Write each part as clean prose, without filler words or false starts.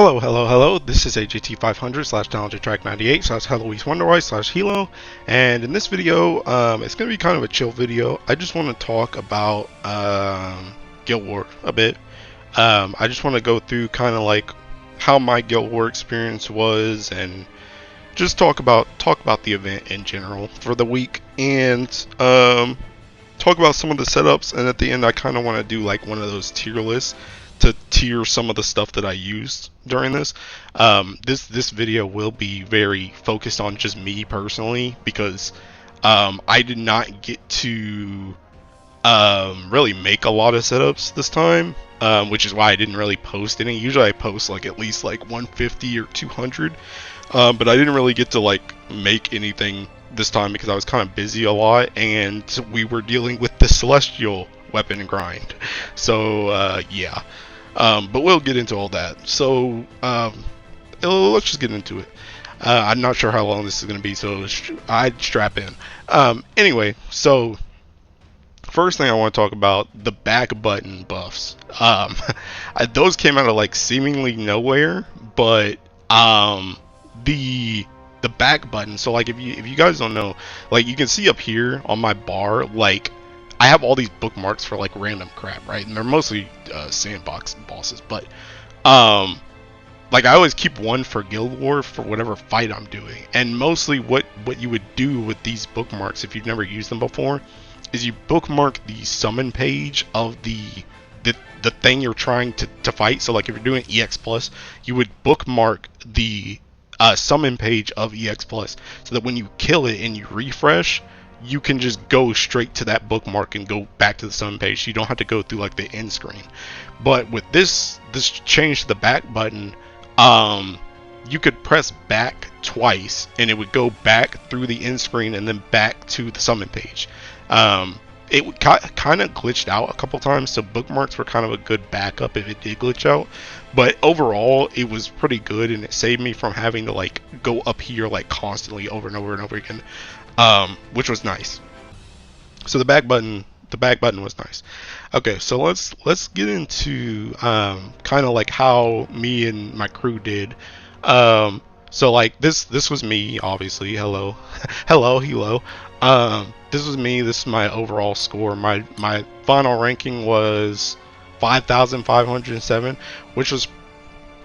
Hello. This is AJT500 slash Challenger Track 98 slash Heloise Wonderwise slash Hilo. And in this video, it's going to be kind of a chill video. I just want to talk about Guild War a bit. I just want to go through kind of like how my Guild War experience was and just talk about the event in general for the week and talk about some of the setups. And at the end, I kind of want to do like one of those tier lists to tier some of the stuff that I used during this. This video will be very focused on just me personally because I did not get to really make a lot of setups this time, which is why I didn't really post any. Usually I post like at least like 150 or 200, but I didn't really get to like make anything this time because I was kind of busy a lot and we were dealing with the celestial weapon grind. So yeah. But we'll get into all that. So let's just get into it. I'm not sure how long this is going to be, so I'd strap in. Anyway, so first thing I want to talk about, the back button buffs. Those came out of like seemingly nowhere, but the back button. So like if you guys don't know, like you can see up here on my bar, like I have all these bookmarks for like random crap, right? And they're mostly sandbox bosses, but like I always keep one for Guild War for whatever fight I'm doing. And mostly what you would do with these bookmarks, if you've never used them before, is you bookmark the summon page of the thing you're trying to fight. So like if you're doing EX Plus, you would bookmark the summon page of EX Plus so that when you kill it and you refresh, you can just go straight to that bookmark and go back to the summon page. You don't have to go through like the end screen. But with this change to the back button, you could press back twice and it would go back through the end screen and then back to the summon page. It kind of glitched out a couple times, so bookmarks were kind of a good backup if it did glitch out. But overall, it was pretty good and it saved me from having to like go up here like constantly over and over again. Which was nice. So the back button was nice. Okay, so let's get into kind of like how me and my crew did. So like this was me, obviously. Hello, Hilo. This was me. This is my overall score. My final ranking was 5,507, which was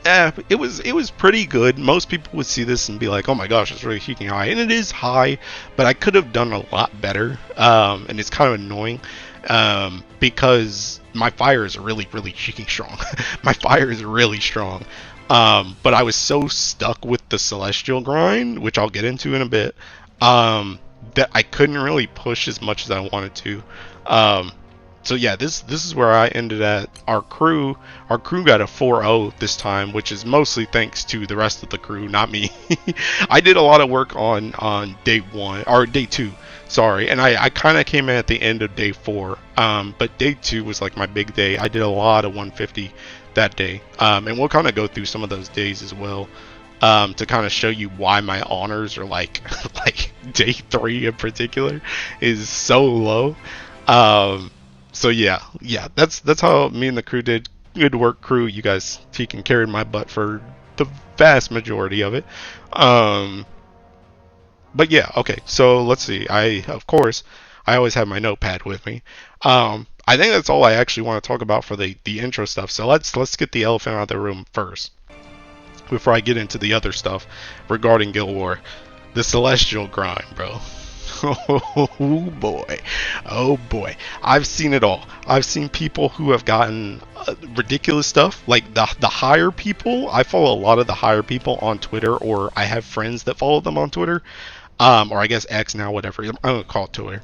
it was pretty good. Most people would see this and be like, oh my gosh, it's really cheeking high, and it is high, but I could have done a lot better. And it's kind of annoying because my fire is really cheeking strong. My fire is really strong, but I was so stuck with the celestial grind, which I'll get into in a bit, that I couldn't really push as much as I wanted to. So yeah, this is where I ended at. Our crew got a 4-0 this time, which is mostly thanks to the rest of the crew, not me. I did a lot of work on day 1 or day 2, sorry, and I kind of came in at the end of day 4. But day 2 was like my big day. I did a lot of 150 that day, and we'll kind of go through some of those days as well, to kind of show you why my honors are like like day 3 in particular is so low. So yeah, that's how me and the crew did. Good work, crew. You guys carried my butt for the vast majority of it. But yeah, okay. So let's see. Of course, I always have my notepad with me. I think that's all I actually want to talk about for the intro stuff. So let's get the elephant out of the room first, before I get into the other stuff regarding Guild War. The celestial grind, bro. Oh boy, I've seen it all. I've seen people who have gotten ridiculous stuff, like the higher people. I follow a lot of the higher people on Twitter, or I have friends that follow them on Twitter, or I guess X now, whatever. I'm gonna call it Twitter.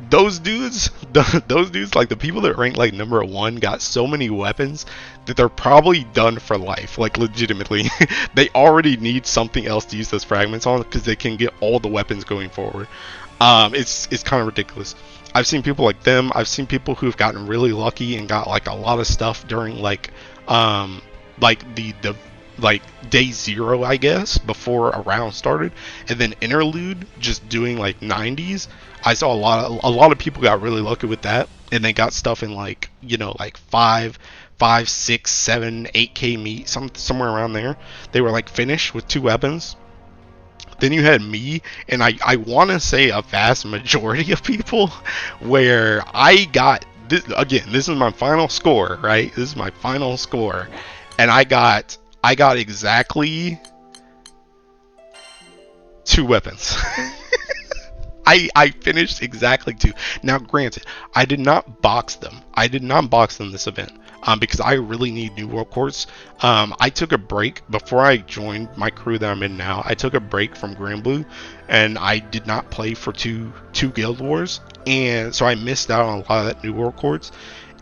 Those dudes, like the people that rank like number 1, got so many weapons that they're probably done for life. Like legitimately, they already need something else to use those fragments on because they can get all the weapons going forward. It's kind of ridiculous. I've seen people like them. I've seen people who've gotten really lucky and got like a lot of stuff during like the like day 0, I guess, before a round started, and then interlude just doing like 90s. I saw a lot of people got really lucky with that, and they got stuff in like, you know, like 5, 5, 6, 7, 8K meat, somewhere around there. They were like finished with 2 weapons. Then you had me, and I want to say a vast majority of people, where I got this again. This is my final score, right? This is my final score, and I got exactly 2 weapons. I finished exactly 2. Now, granted, I did not box them. I did not box them this event. Because I really need New World Quartz. I took a break before I joined my crew that I'm in now. I took a break from Grand Blue, and I did not play for two Guild Wars, and so I missed out on a lot of that New World Quartz.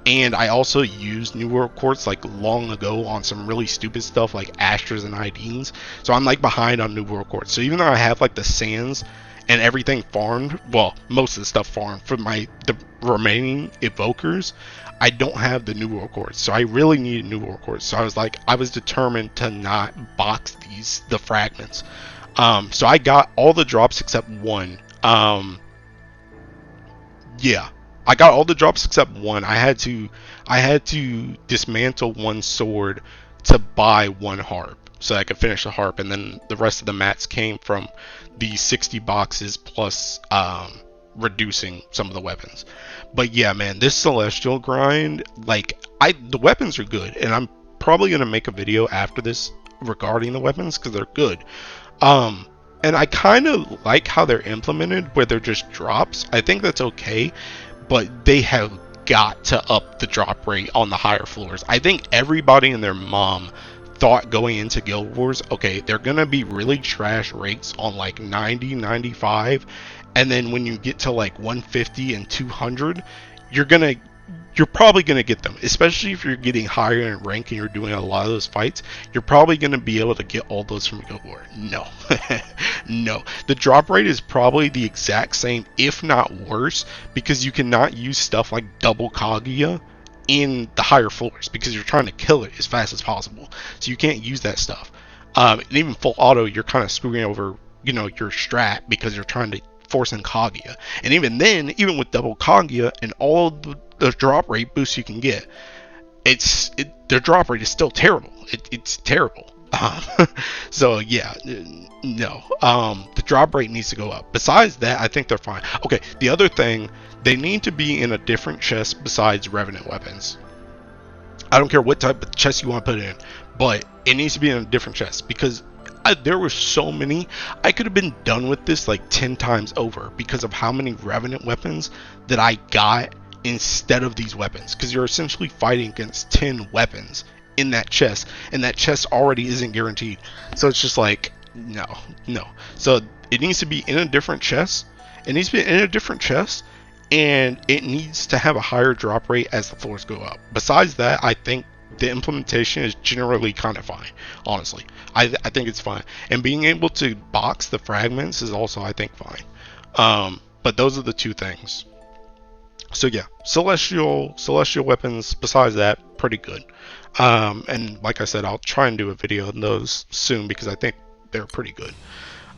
And I also used New World Quartz like long ago on some really stupid stuff like Astras and Ideens. So I'm like behind on New World Quartz. So even though I have like the sands and everything farmed, well, most of the stuff farmed for the remaining evokers, I don't have the New World Quartz, so I really needed New World Quartz. So I was determined to not box the fragments. So I got all the drops except one. Yeah, I got all the drops except one. I had to dismantle one sword to buy one harp, so I could finish the harp, and then the rest of the mats came from the 60 boxes plus reducing some of the weapons. But yeah, man, this celestial grind, like, the weapons are good, and I'm probably gonna make a video after this regarding the weapons because they're good. And I kind of like how they're implemented, where they're just drops. I think that's okay, but they have got to up the drop rate on the higher floors. I think everybody and their mom thought going into Guild Wars, okay, they're gonna be really trash rates on like 90, 95, and then when you get to like 150 and 200, you're probably gonna get them, especially if you're getting higher in rank and you're doing a lot of those fights. You're probably gonna be able to get all those from Guild Wars. No. No, the drop rate is probably the exact same, if not worse, because you cannot use stuff like double Kaguya in the higher floors because you're trying to kill it as fast as possible, so you can't use that stuff. And even full auto, you're kind of screwing over, your strat because you're trying to force in Kaguya. And even then, even with double Kaguya and all the drop rate boosts you can get, their drop rate is still terrible. It's terrible. So yeah, no. The drop rate needs to go up. Besides that, I think they're fine. Okay, the other thing, they need to be in a different chest besides Revenant Weapons. I don't care what type of chest you want to put it in, but it needs to be in a different chest because there were so many. I could have been done with this like 10 times over because of how many Revenant Weapons that I got instead of these weapons, because you're essentially fighting against 10 weapons in that chest, and that chest already isn't guaranteed. So it's just like, no. So it needs to be in a different chest. It needs to be in a different chest, and it needs to have a higher drop rate as the floors go up. Besides that, I think the implementation is generally kind of fine. Honestly, I think it's fine, and being able to box the fragments is also, I think, fine. But those are the two things. So yeah, celestial weapons. Besides that, pretty good. And like I said, I'll try and do a video on those soon because I think they're pretty good.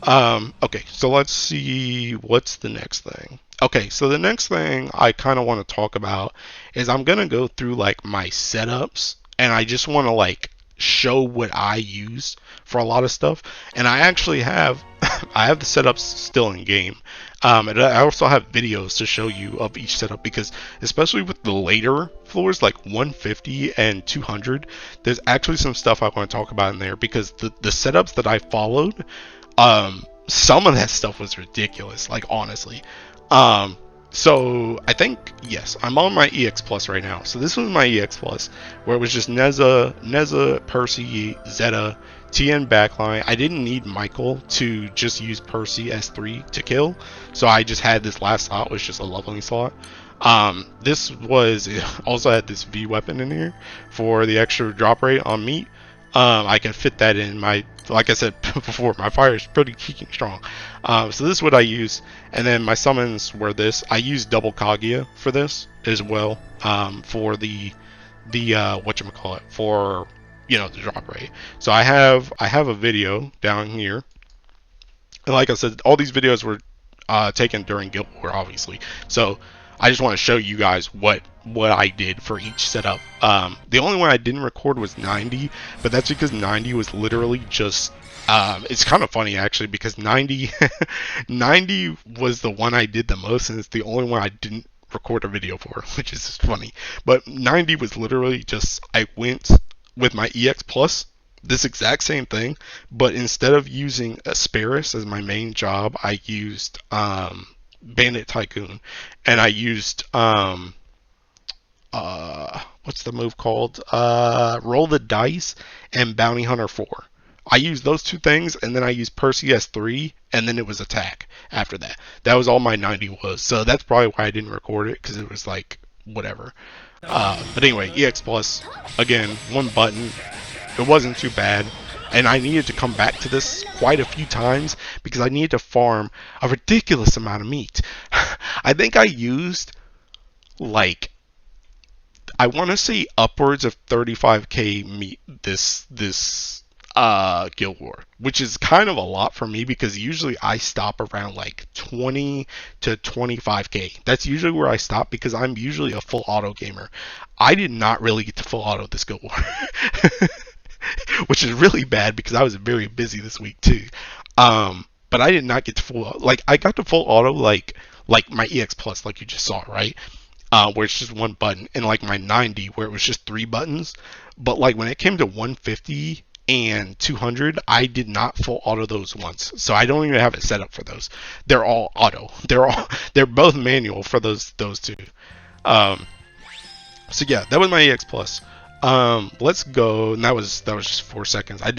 Okay, so let's see what's the next thing. Okay, so the next thing I kind of want to talk about is I'm gonna go through like my setups, and I just want to like show what I use for a lot of stuff. And I actually have I have the setups still in game, and I also have videos to show you of each setup, because especially with the later floors like 150 and 200, there's actually some stuff I want to talk about in there, because the setups that I followed, some of that stuff was ridiculous, like, honestly. So I think, yes, I'm on my EX Plus right now. So this was my EX Plus, where it was just Nezha, Percy, Zeta, Tien backline. I didn't need Michael to just use Percy S3 to kill, so I just had this last slot, was just a leveling slot. This was also had this V weapon in here for the extra drop rate on meat. I can fit that in my, like I said before, my fire is pretty kicking strong. So this is what I use, and then my summons were this. I use double Kaguya for this as well, for the whatchamacallit, for the drop rate. So I have a video down here, and like I said, all these videos were taken during Guild War, obviously. So I just want to show you guys what I did for each setup. The only one I didn't record was 90, but that's because 90 was literally just it's kind of funny actually, because 90 90 was the one I did the most, and it's the only one I didn't record a video for, which is just funny. But 90 was literally just, I went with my EX Plus, this exact same thing, but instead of using Cerberus as my main job, I used Bandit Tycoon, and I used what's the move called? Roll the Dice and Bounty Hunter 4. I used those two things, and then I used Percy S3, and then it was attack after that. That was all my 90 was, so that's probably why I didn't record it, because it was like, whatever. But anyway, EX Plus, again, one button. It wasn't too bad, and I needed to come back to this quite a few times, because I needed to farm a ridiculous amount of meat. I think I used, like, I want to say upwards of 35k meat this Guild War, which is kind of a lot for me, because usually I stop around like 20 to 25k. That's usually where I stop, because I'm usually a full auto gamer. I did not really get to full auto this Guild War, which is really bad, because I was very busy this week too. But I did not get to full, like, I got to full auto like my EX Plus, like you just saw, right? Where it's just one button, and like my 90 where it was just 3 buttons. But like when it came to 150 and 200, I did not full auto those once, so I don't even have it set up for those. They're all auto. They're both manual for those two. So yeah, that was my EX Plus. Let's go, and that was just 4 seconds. I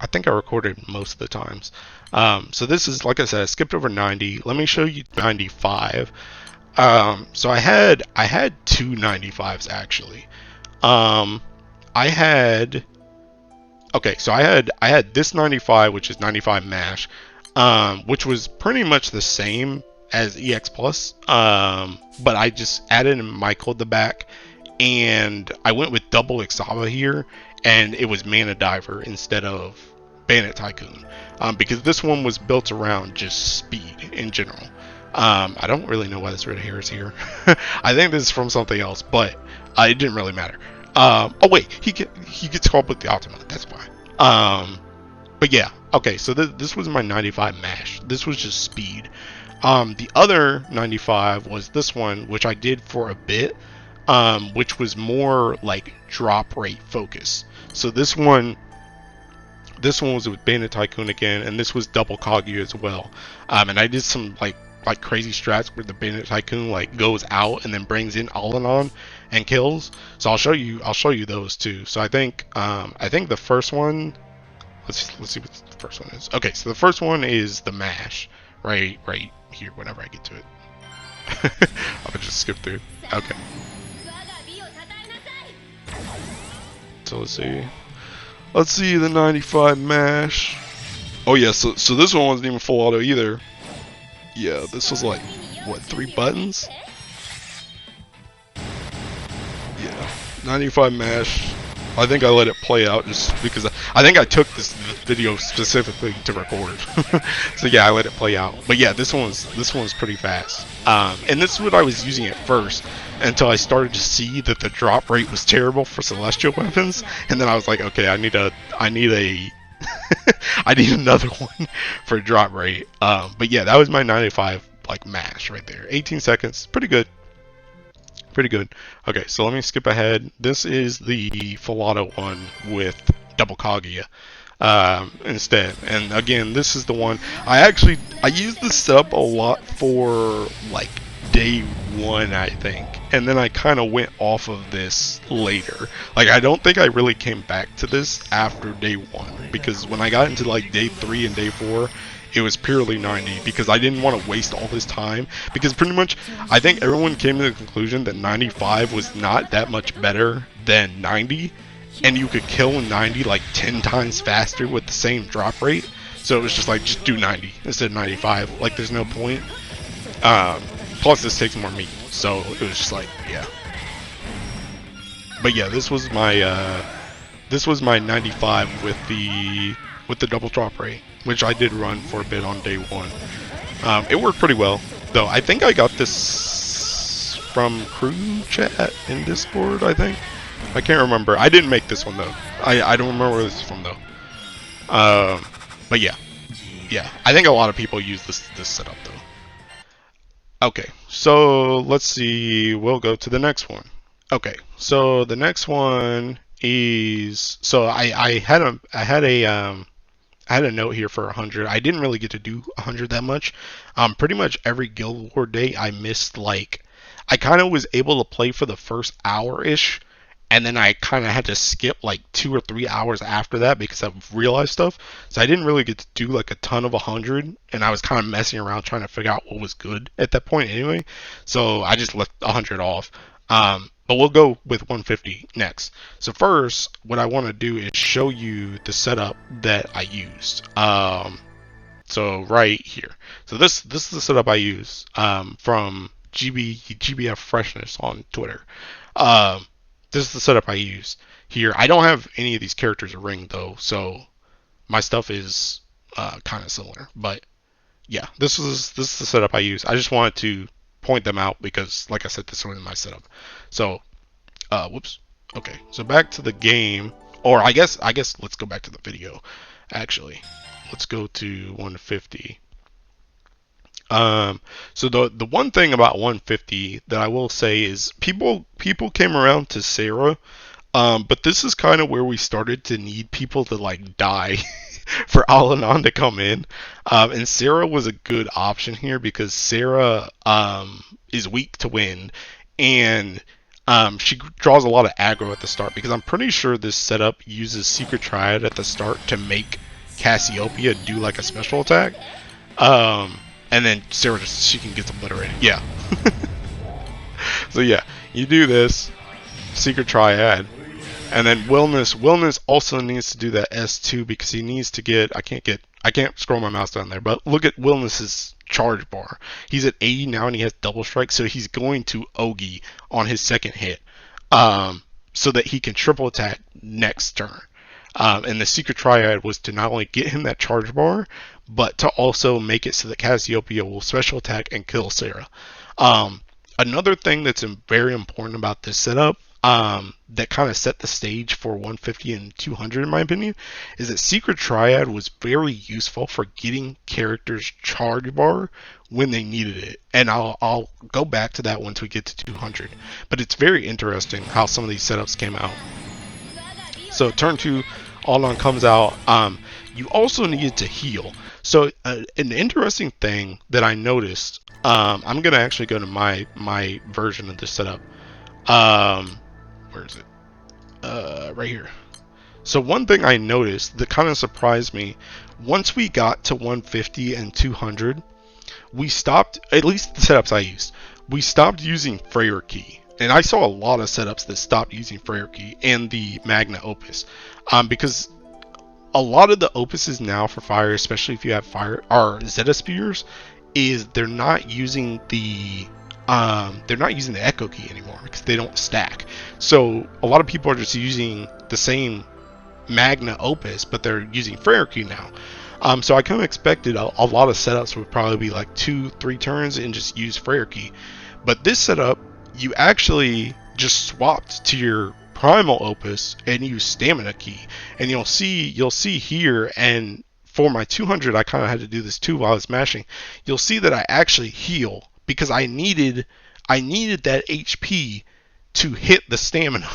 think I recorded most of the times. So this is, like I said, I skipped over 90. Let me show you 95. So I had two 95s actually. Okay, so I had this 95, which is 95 MASH, which was pretty much the same as EX Plus, but I just added in Michael at the back, and I went with double Ixaba here, and it was Mana Diver instead of Bandit Tycoon, because this one was built around just speed in general. I don't really know why this red hair is here. I think this is from something else, but it didn't really matter. Oh wait, he gets called with the Yatima, that's why. But yeah, okay, so this was my 95 MASH. This was just speed. The other 95 was this one, which I did for a bit, which was more like drop rate focus. So this one was with Bandit Tycoon again, and this was double Kaguya as well. And I did some like crazy strats where the Bandit Tycoon like goes out and then brings in Alanaan and kills. So I'll show you those too. So I think the first one, let's see what the first one is. Okay, so the first one is the MASH, right here whenever I get to it. I'll just skip through. Okay. So let's see the 95 MASH. Oh yeah, so this one wasn't even full auto either. Yeah, this was like, what, 3 buttons? Yeah, 95 MASH. I think I let it play out just because I think I took this video specifically to record. So yeah, I let it play out. But yeah, this one was pretty fast. And this is what I was using at first, until I started to see that the drop rate was terrible for celestial weapons, and then I was like, okay, I need I need another one for drop rate. But yeah, that was my 95 like MASH right there. 18 seconds, pretty good. Okay, so let me skip ahead. This is the full auto one with double Kaguya instead. And again, this is the one I used this setup a lot for like day 1, I think, and then I kind of went off of this later. Like, I don't think I really came back to this after day 1, because when I got into like day 3 and day 4, it was purely 90, because I didn't want to waste all this time, because pretty much I think everyone came to the conclusion that 95 was not that much better than 90, and you could kill 90 like 10 times faster with the same drop rate. So it was just like, just do 90 instead of 95. Like, there's no point. Plus this takes more meat, so it was just like, yeah. But yeah, this was my 95 with the double drop rate, which I did run for a bit on day 1. It worked pretty well, though. I think I got this from crew chat in Discord, I think. I can't remember. I didn't make this one though. I don't remember where this is from though. But yeah, I think a lot of people use this setup though. Okay, so let's see. We'll go to the next one. Okay, so the next one is I had a note here for 100. I didn't really get to do 100 that much. Pretty much every Guild War day I missed, like, I kind of was able to play for the first hour-ish, and then I kind of had to skip like 2 or 3 hours after that because I realized stuff. So I didn't really get to do like a ton of 100, and I was kind of messing around trying to figure out what was good at that point anyway. So I just left 100 off. But we'll go with 150 next. So first, what I want to do is show you the setup that I used. So right here. So this is the setup I use from GBF Freshness on Twitter. This is the setup I use here. I don't have any of these characters ring though, so my stuff is kind of similar. But yeah, this is the setup I use. I just wanted to point them out because, like I said, this one is my setup. So, whoops. Okay, so back to the game, or I guess let's go back to the video. Actually, let's go to 150. So the one thing about 150 that I will say is people came around to Sarah, but this is kind of where we started to need people to like die for Alanaan to come in, and Sarah was a good option here because Sarah is weak to wind, and she draws a lot of aggro at the start because I'm pretty sure this setup uses Secret Triad at the start to make Cassiopeia do like a special attack. And then Sarah she can get obliterated. Yeah. So yeah, you do this Secret Triad, and then Wilnas also needs to do that S2 because he needs to get. I can't scroll my mouse down there, but look at Wilnas's charge bar. He's at 80 now, and he has double strike, so he's going to Ogi on his second hit, so that he can triple attack next turn. And the Secret Triad was to not only get him that charge bar, but to also make it so that Cassiopeia will special attack and kill Sarah. Another thing that's very important about this setup, that kind of set the stage for 150 and 200 in my opinion, is that Secret Triad was very useful for getting characters charge bar when they needed it. And I'll go back to that once we get to 200. But it's very interesting how some of these setups came out. So turn 2, Alanaan comes out. You also needed to heal. So an interesting thing that I noticed, I'm gonna actually go to my version of this setup. Where is it? Right here. So one thing I noticed that kind of surprised me, once we got to 150 and 200, we stopped, at least the setups I used, we stopped using Freyr Key. And I saw a lot of setups that stopped using Freyr Key and the Magna Opus, because a lot of the opuses now for fire, especially if you have fire, are Zeta Spears, is they're not using the Echo Key anymore because they don't stack. So a lot of people are just using the same Magna Opus, but they're using Freyr Key now. So I kind of expected a lot of setups would probably be like 2-3 turns and just use Freyr Key. But this setup, you actually just swapped to your Primal Opus and use Stamina Key, and you'll see here, and for my 200 I kind of had to do this too while I was mashing. You'll see that I actually heal because I needed that HP to hit the stamina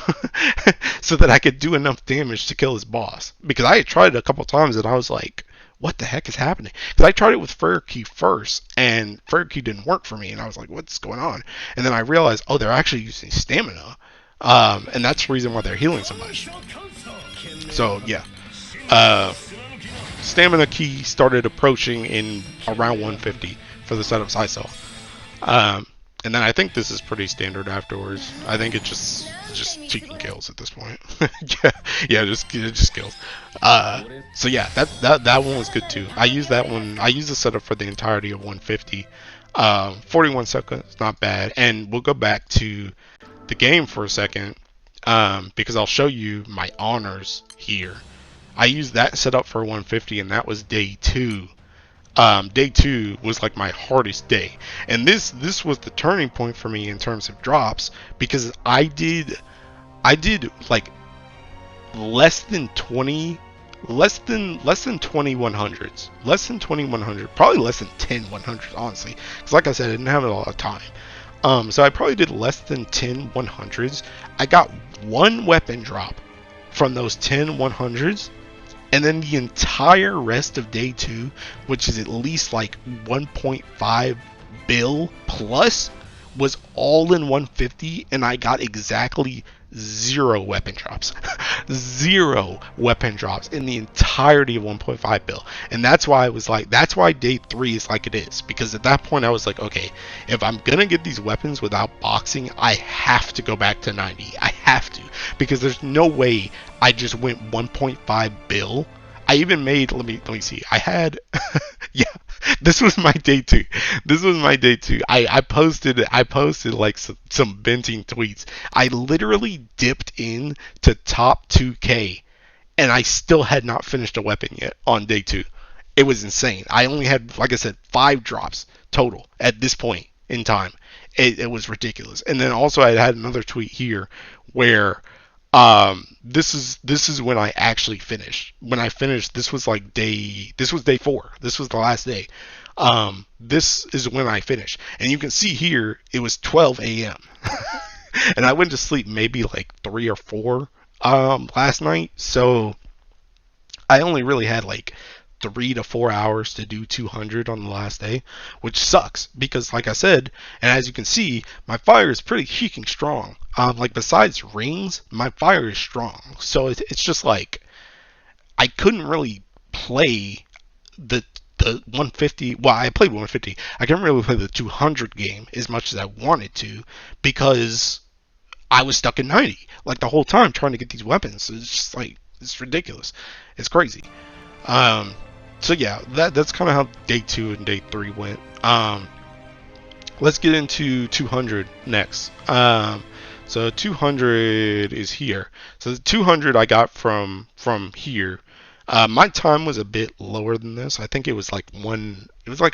so that I could do enough damage to kill this boss, because I had tried it a couple times and I was like, what the heck is happening? Because I tried it with Freyr Key first, and Freyr Key didn't work for me, and I was like, what's going on? And then I realized, oh, they're actually using stamina, and that's the reason why they're healing so much. So yeah, Stamina Key started approaching in around 150 for the setups I saw, and then I think this is pretty standard afterwards. I think it's just cheating kills at this point. yeah, just kills. So yeah, that one was good too. I used that one. I used the setup for the entirety of 150. 41 seconds, not bad. And we'll go back to the game for a second, because I'll show you my honors here. I used that setup for 150, and that was day 2. day 2 was like my hardest day, and this was the turning point for me in terms of drops, because I did like less than 20, less than 20 100s, less than 20 100, probably less than 10 100s, honestly, because like I said, I didn't have a lot of time. So I probably did less than 10 100s. I got one weapon drop from those 10 100s, and then the entire rest of day 2, which is at least like 1.5 bill plus, was all in 150, and I got exactly 0 weapon drops. 0 weapon drops in the entirety of 1.5 bill. And that's why I was like, that's why day 3 is like it is, because at that point I was like, okay, if I'm gonna get these weapons without boxing, I have to go back to 90. I have to, because there's no way I just went 1.5 bill. I even made, let me see, I had yeah, this was my day 2. This was my day 2. I posted like some venting tweets. I literally dipped in to top 2K, and I still had not finished a weapon yet on day 2. It was insane. I only had, like I said, 5 drops total at this point in time. It was ridiculous. And then also I had another tweet here where this is when I actually finished. When I finished, this was day 4. This was the last day. This is when I finished, and you can see here it was 12 a.m. and I went to sleep maybe like 3 or 4 last night, so I only really had like 3 to 4 hours to do 200 on the last day, which sucks because, like I said, and as you can see, my fire is pretty heeking strong. Like besides rings, my fire is strong. So it's just like I couldn't really play the 150. Well, I played 150. I couldn't really play the 200 game as much as I wanted to because I was stuck in 90 like the whole time trying to get these weapons. It's just like, it's ridiculous. It's crazy. So yeah, that's kind of how day 2 and day 3 went. Let's get into 200 next. So 200 is here. So the 200 I got from here. My time was a bit lower than this. I think it was like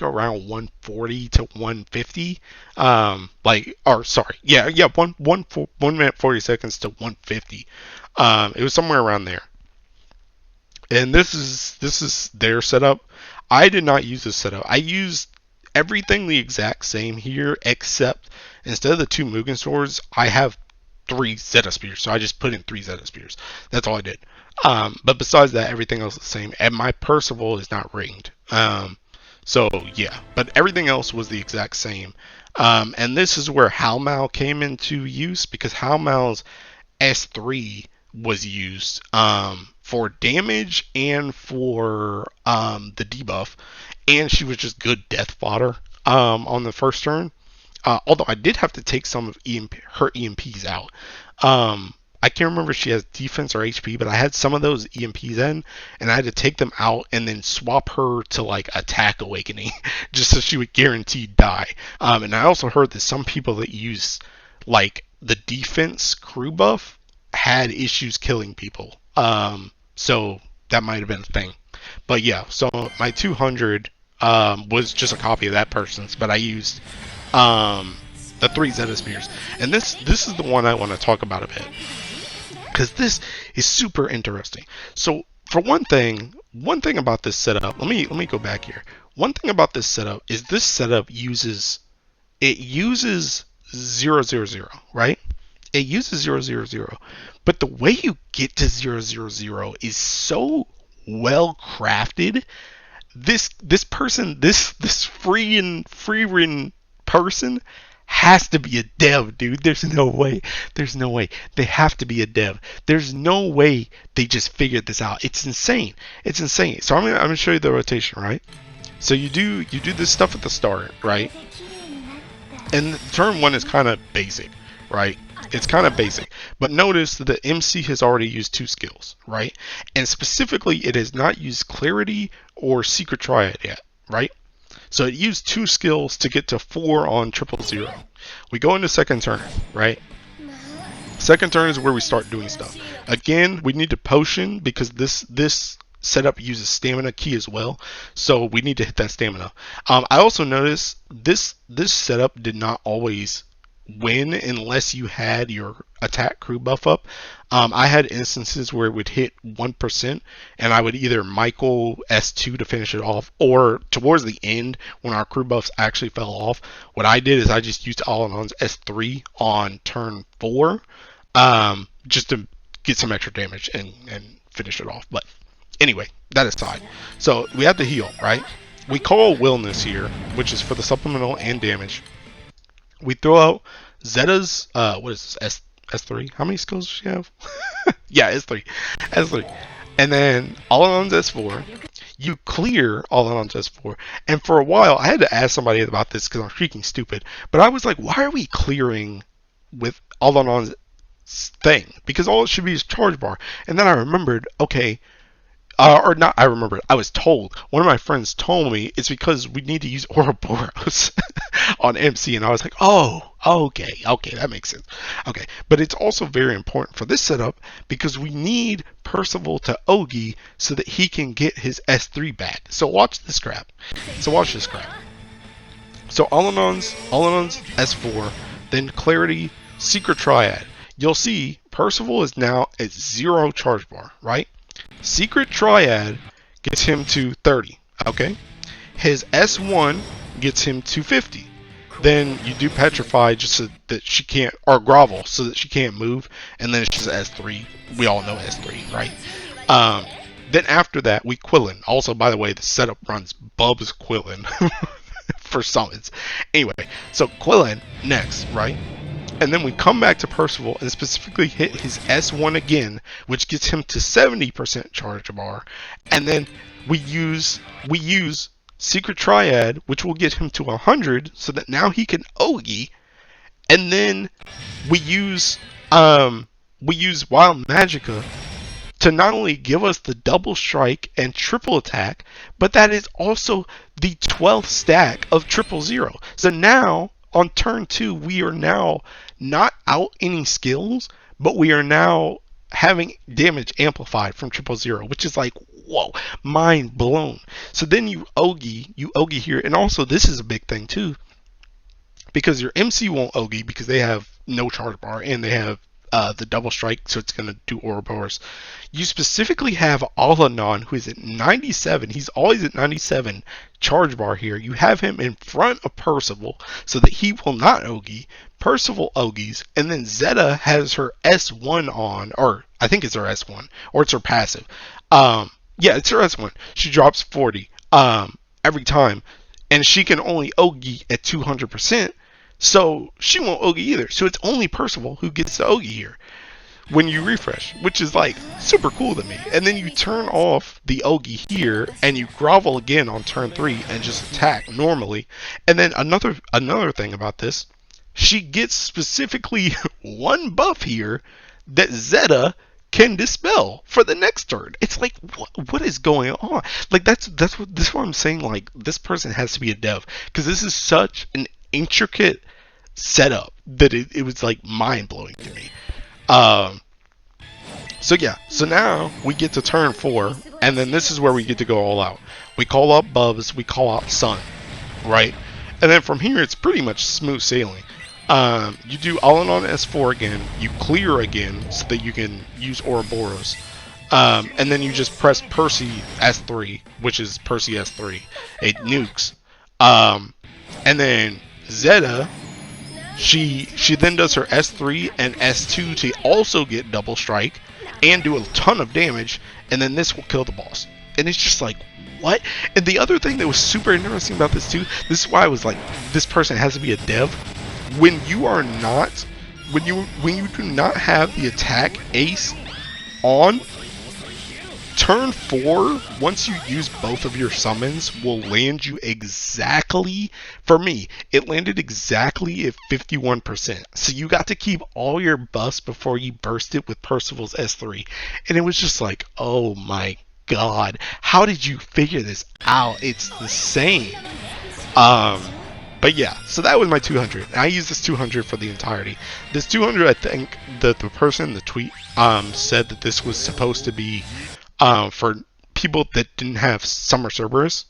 around 140 to 150. Yeah, 1 minute 40 seconds to 150. It was somewhere around there. And this is their setup. I did not use this setup. I used everything the exact same here, except instead of the 2 Mugen swords, I have 3 Zeta Spears. So I just put in 3 Zeta Spears. That's all I did. But besides that, everything else is the same. And my Percival is not ringed. So yeah, but everything else was the exact same. And this is where Haomao came into use, because Haomao's S3 was used for damage and for the debuff, and she was just good death fodder on the first turn. Although I did have to take some of her EMPs out. I can't remember if she has defense or HP, but I had some of those EMPs in, and I had to take them out and then swap her to like attack awakening, just so she would guaranteed die. And I also heard that some people that use like the defense crew buff had issues killing people. So that might have been a thing. But yeah, so my 200 was just a copy of that person's, but I used the 3 Zeta Spears. And this is the one I want to talk about a bit, because this is super interesting. So for one thing about this setup, let me go back here. One thing about this setup is this setup uses 000, right? It uses 000, but the way you get to 000 is so well crafted. This person, this free person has to be a dev, dude. There's no way. They have to be a dev. There's no way they just figured this out. It's insane. So I'm gonna show you the rotation, right? So you do this stuff at the start, right? And turn 1 is kind of basic, right? It's kind of basic, but notice that the MC has already used 2 skills, right? And specifically, it has not used Clarity or Secret Triad yet, right? So it used 2 skills to get to 4 on 000. We go into second turn, right? Second turn is where we start doing stuff. Again, we need to potion, because this setup uses stamina key as well, so we need to hit that stamina. I also noticed this setup did not always win unless you had your attack crew buff up. I had instances where it would hit 1% and I would either Michael S2 to finish it off, or towards the end when our crew buffs actually fell off, what I did is I just used Alanaan's S3 on turn 4 just to get some extra damage and finish it off. But anyway, that aside, so we have to heal, right? We call Wilnas here, which is for the supplemental and damage. We throw out Zeta's, what is this, S3? How many skills does she have? Yeah, S3. And then Alanaan's S4. You clear Alanaan's S4. And for a while, I had to ask somebody about this because I'm freaking stupid. But I was like, why are we clearing with Alanaan's thing? Because all it should be is charge bar. And then I remembered, okay, or not, I remember, I was told, one of my friends told me it's because we need to use Ouroboros on MC, and I was like, oh, okay, that makes sense. Okay, but it's also very important for this setup because we need Percival to Ogi so that he can get his S3 back. So watch this crap. So Alanaan's S4, then Clarity, Secret Triad. You'll see Percival is now at 0 charge bar, right? Secret Triad gets him to 30, okay? His S1 gets him to 50. Then you do Petrify just so that she can't, or Grovel so that she can't move, and then it's just S3. We all know S3, right? Then after that, we Quilin. Also, by the way, the setup runs Bub's Quilin for summons. Anyway, so Quilin next, right? And then we come back to Percival and specifically hit his S1 again, which gets him to 70% charge bar. And then we use Secret Triad, which will get him to 100, so that now he can Ogi. And then we use Wild Magicka to not only give us the double strike and triple attack, but that is also the 12th stack of 000. So now on turn 2, we are now not out any skills, but we are now having damage amplified from 000, which is like, whoa, mind blown. So then you Ogi here, and also this is a big thing too, because your MC won't Ogi because they have no charge bar and they have the double strike, so it's going to do Ouroboros. You specifically have Alanaan, who is at 97. He's always at 97 charge bar here. You have him in front of Percival so that he will not Ogi. Percival Ogis, and then Zeta has her S1 on, or I think it's her S1, or it's her passive. Yeah, it's her S1. She drops 40 every time, and she can only Ogi at 200%. So she won't Ogi either. So it's only Percival who gets to Ogi here when you refresh, which is like super cool to me. And then you turn off the Ogi here and you grovel again on turn 3 and just attack normally. And then another thing about this, she gets specifically one buff here that Zeta can dispel for the next turn. It's like, what is going on? Like that's what I'm saying. Like, this person has to be a dev, because this is such an intricate setup that it was like mind-blowing to me. So yeah, so now we get to turn 4, and then this is where we get to go all out. We call up Bubs, we call out Sun, right? And then from here it's pretty much smooth sailing. You do Alanaan S4 again, you clear again so that you can use Ouroboros. And then you just press Percy S3, which is Percy S3. It nukes. And then Zeta, she then does her S3 and S2 to also get double strike and do a ton of damage, and then this will kill the boss. And it's just like, what? And the other thing that was super interesting about this too, this is why I was like, this person has to be a dev. When you are not, when you do not have the attack ace on, turn 4, once you use both of your summons, will land you exactly, for me, it landed exactly at 51%. So you got to keep all your buffs before you burst it with Percival's S3. And it was just like, oh my god, how did you figure this out? It's the same. But yeah, so that was my 200. I used this 200 for the entirety. This 200, I think that the person in the tweet said that this was supposed to be for people that didn't have Summer Cerberus.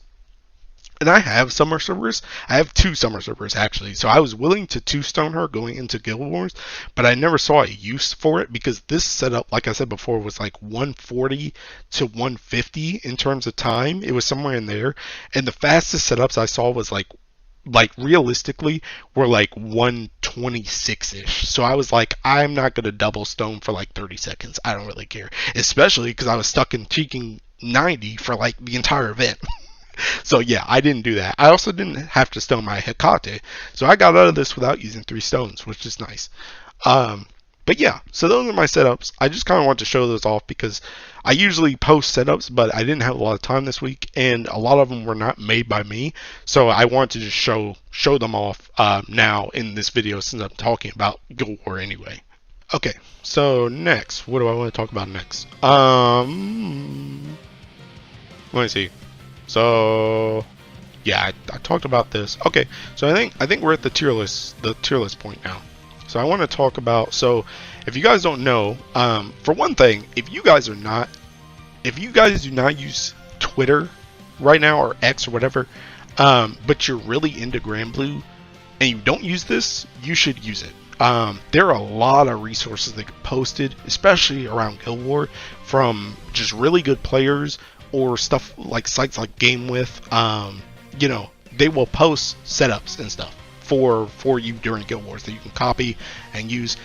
And I have Summer Cerberus. I have 2 Summer Cerberus actually. So I was willing to 2-stone her going into Guild Wars, but I never saw a use for it because this setup, like I said before, was like 140 to 150 in terms of time. It was somewhere in there. And the fastest setups I saw was like realistically were like 126-ish. So I was like, I'm not going to double stone for like 30 seconds. I don't really care. Especially because I was stuck in cheeking 90 for like the entire event. So yeah, I didn't do that. I also didn't have to stone my Hekate, so I got out of this without using 3 stones, which is nice. But yeah, so those are my setups. I just kind of want to show those off because I usually post setups, but I didn't have a lot of time this week, and a lot of them were not made by me. So I want to just show them off now in this video since I'm talking about Guild War anyway. Okay, so next, what do I want to talk about next? Let me see. So yeah, I talked about this. Okay, so I think we're at the tier list point now. So I want to talk about, so if you guys don't know, for one thing, if you guys do not use Twitter right now, or X or whatever, but you're really into Grand Blue and you don't use this, you should use it. There are a lot of resources that get posted, especially around Guild War, from just really good players or stuff like sites like Game With. You know, they will post setups and stuff for you during Guild Wars that you can copy and use.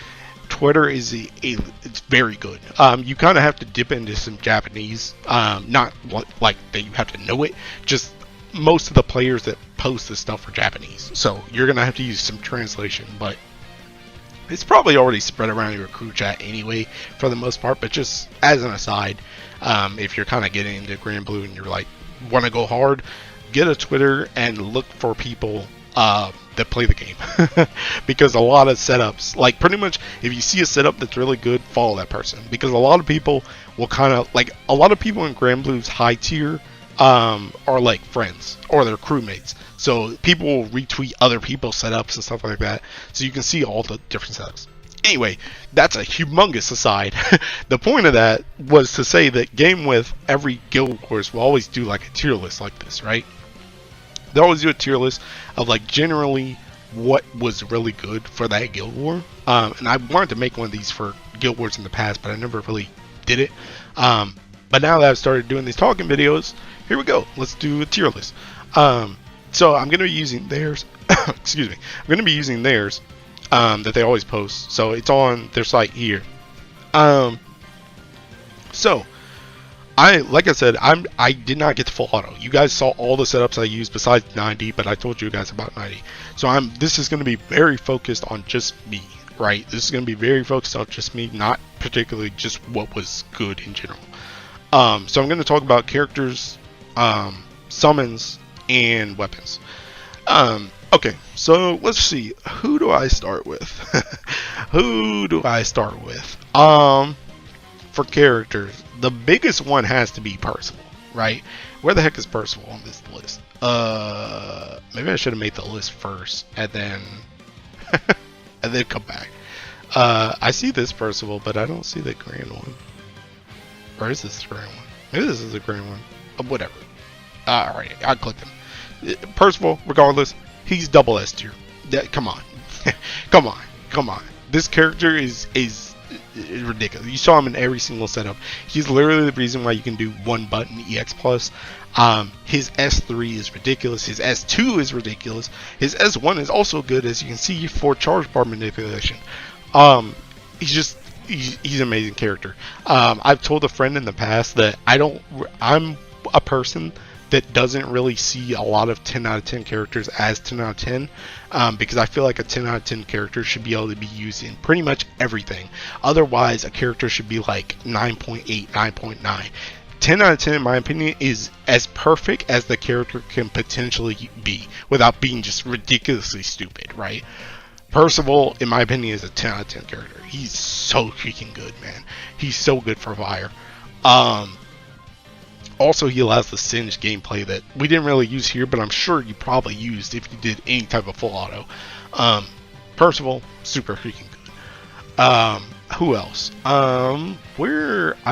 Twitter is it's very good. You kind of have to dip into some Japanese, not like that you have to know it, just most of the players that post this stuff are Japanese, so you're gonna have to use some translation, but it's probably already spread around your crew chat anyway for the most part. But just as an aside, if you're kind of getting into Grand Blue and you're like want to go hard, get a Twitter and look for people that play the game because a lot of setups, like pretty much if you see a setup that's really good, follow that person, because a lot of people will kind of like, a lot of people in Grand Blue's high tier are like friends or their crewmates, so people will retweet other people's setups and stuff like that, so you can see all the different setups. Anyway, that's a humongous aside. The point of that was to say that Game With, every Guild Wars will always do like a tier list like this, right? They always do a tier list of like generally what was really good for that Guild War. And I wanted to make one of these for Guild Wars in the past, but I never really did it. But now that I've started doing these talking videos, here we go. Let's do a tier list. So I'm going to be using theirs. Excuse me. I'm going to be using theirs that they always post. So it's on their site here. So like I said, I did not get the full auto. You guys saw all the setups I used besides 90, but I told you guys about 90. So this is going to be very focused on just me, right? This is going to be very focused on just me, not particularly just what was good in general. So I'm going to talk about characters, summons, and weapons. Okay, so let's see. Who do I start with? Who do I start with? For characters, the biggest one has to be Percival, right? Where the heck is Percival on this list? Maybe I should have made the list first and then and then come back. I see this Percival, but I don't see the grand one. Or is this the grand one? Maybe this is the grand one. Whatever. Alright, I clicked him. Percival, regardless, he's double S tier. Come on. Come on. This character is ridiculous. You saw him in every single setup. He's literally the reason why you can do one button EX plus. His S3 is ridiculous. His S2 is ridiculous. His S1 is also good, as you can see, for charge bar manipulation. He's an amazing character. I've told a friend in the past that I'm a person that doesn't really see a lot of 10 out of 10 characters as 10 out of 10, because I feel like a 10 out of 10 character should be able to be used in pretty much everything. Otherwise, a character should be like 9.8, 9.9. 10 out of 10, in my opinion, is as perfect as the character can potentially be without being just ridiculously stupid, right? Percival, in my opinion, is a 10 out of 10 character. He's so freaking good, man. He's so good for fire. Also, he allows the singe gameplay that we didn't really use here, but I'm sure you probably used if you did any type of full auto. Percival, super freaking good. Who else? I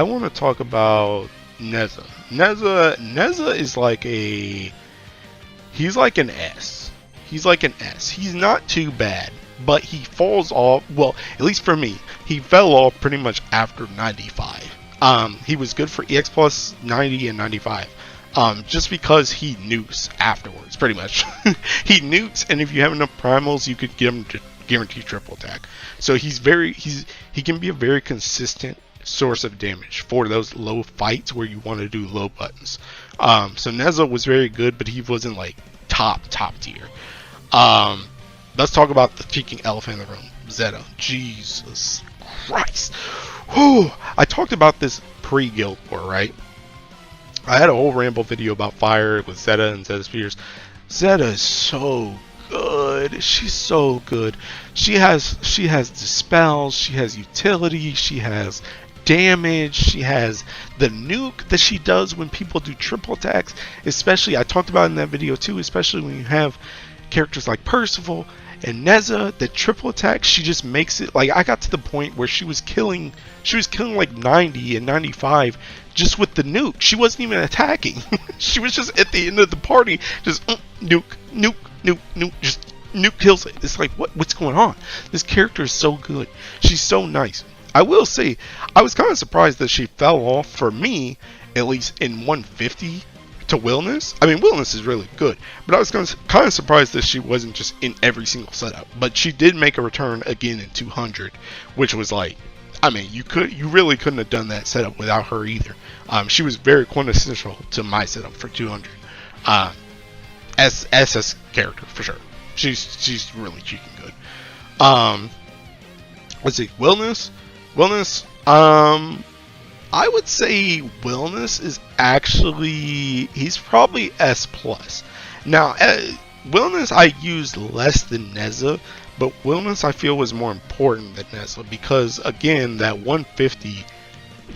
want to talk about Nezha. Nezha is like he's like an S. He's like an S. He's not too bad, but he falls off. Well, at least for me, he fell off pretty much after 95. He was good for EX plus 90 and 95. Just because he nukes afterwards, pretty much. He nukes, and if you have enough primals, you could get him to guarantee triple attack. So he can be a very consistent source of damage for those low fights where you want to do low buttons. So Nezha was very good, but he wasn't like top tier. Let's talk about the freaking elephant in the room, Zeta. Jesus Christ. Whew. I talked about this pre-Guild War, right? I had a whole ramble video about fire with Zeta and Zeta Spears. Zeta is so good. She's so good. She has dispels, she has utility, she has damage, she has the nuke that she does when people do triple attacks. Especially, I talked about in that video too, especially when you have characters like Percival and Nezha, the triple attack, she just makes it like I got to the point where she was killing like 90 and 95 just with the nuke. She wasn't even attacking. She was just at the end of the party, just nuke, just nuke kills it. It's like what's going on? This character is so good. She's so nice. I will say, I was kind of surprised that she fell off for me, at least in 150 to Wilnas. I mean, Wilnas is really good, but I was kind of surprised that she wasn't just in every single setup. But she did make a return again in 200, which was like, I mean, you really couldn't have done that setup without her either. She was very quintessential to my setup for 200. SS character for sure. She's really cheeky good. Let's see, Wilnas, I would say Wilnas is actually, he's probably S plus. Now, Wilnas I used less than Nezha, but Wilnas I feel was more important than Nezha because, again, that 150,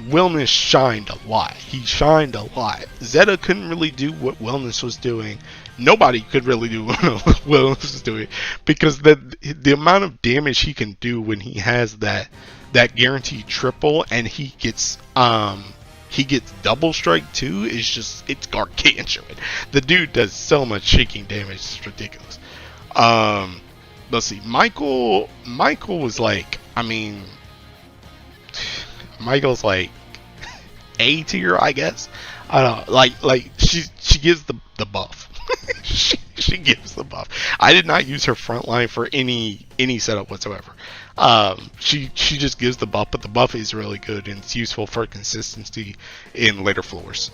Wilnas shined a lot. He shined a lot. Zeta couldn't really do what Wilnas was doing. Nobody could really do what Wilnas was doing because the amount of damage he can do when he has that guaranteed triple and he gets double strike too is just, it's gargantuan. The dude does so much shaking damage, it's ridiculous. Let's see, Michael was like, I mean, Michael's like A tier, I guess. I don't know, like she gives the buff. she gives the buff. I did not use her frontline for any setup whatsoever. She just gives the buff, but the buff is really good and it's useful for consistency in later floors.